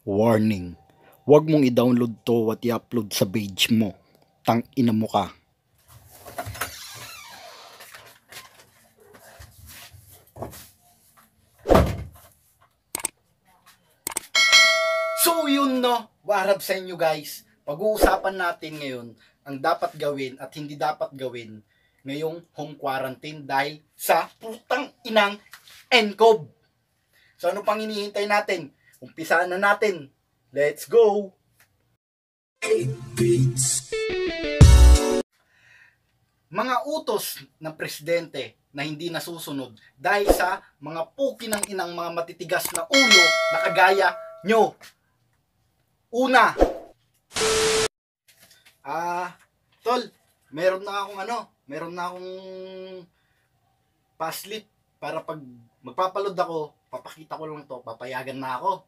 Warning, huwag mong i-download to at i-upload sa page mo. Tang ina mo ka. So yun no, warab sa inyo guys. Pag-uusapan natin ngayon ang dapat gawin at hindi dapat gawin ngayong home quarantine dahil sa putang inang NCOV. So ano pang hinihintay natin? Umpisaan na natin. Let's go! Mga utos ng presidente na hindi nasusunod dahil sa mga puki ng inang mga matitigas na ulo na kagaya nyo. Una, tol, meron na akong paslit para pag magpapaload ako, papakita ko lang to, papayagan na ako.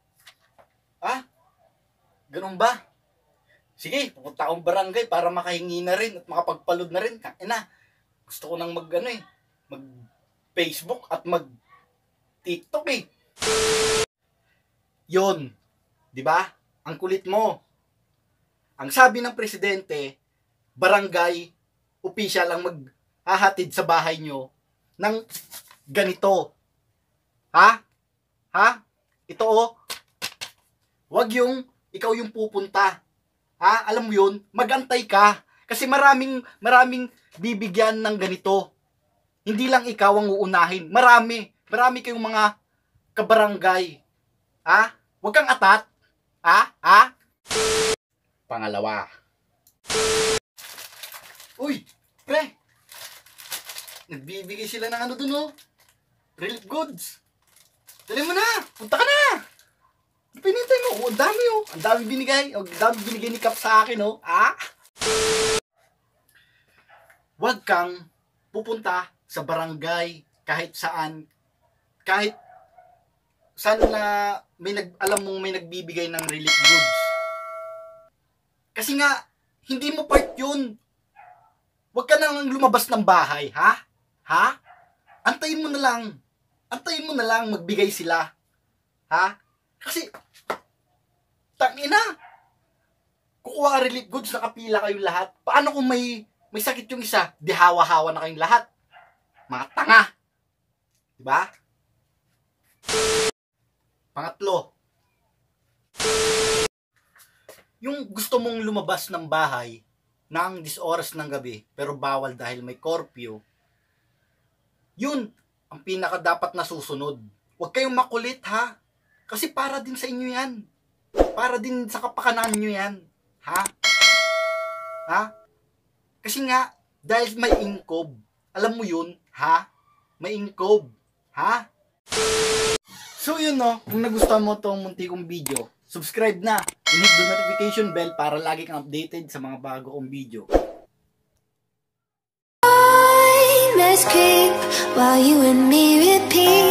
Ganun ba? Sige, pupunta akong barangay para makahingi na rin at makapagpaload na rin. Gusto ko nang mag Facebook at mag TikTok eh. Yon, 'di ba? Ang kulit mo. Ang sabi ng presidente, barangay official ang maghahatid sa bahay nyo ng ganito. Ito oh. Wag yung ikaw yung pupunta. Alam mo yun, magantay ka. Kasi maraming bibigyan ng ganito. Hindi lang ikaw ang uunahin. Marami kayong mga kabarangay. Wag kang atat. Pangalawa. Uy, pre. Nagbibigay sila ng ano dun oh. Relief goods. Dali mo na. Punta ka na. Pinintay mo. Ang dami oh. Ang dami binigay. Ang dami binigay ni Kap sa akin oh. Wag kang pupunta sa barangay kahit saan. Kahit saan na alam mong may nagbibigay ng relief goods. Kasi nga, hindi mo part yun. Huwag ka nang lumabas ng bahay, Antayin mo na lang magbigay sila. Kasi, tangina, kukuha ka relief goods, nakapila kayong lahat. Paano kung may sakit yung isa, di hawa-hawa na kayong lahat? Mga tanga. Diba? Pangatlo, yung gusto mong lumabas ng bahay ng 10 oras ng gabi pero bawal dahil may curfew, yun ang pinaka dapat na susunod. Huwag kayong makulit kasi para din sa inyo yan. Para din sa kapakanan nyo yan. Kasi nga dahil may NCOV, alam mo yun, may NCOV, So yun no, kung nagustuhan mo tong munti kong video, subscribe na, hit the notification bell para lagi kang updated sa mga bago kong video. Let's creep while you and me repeat.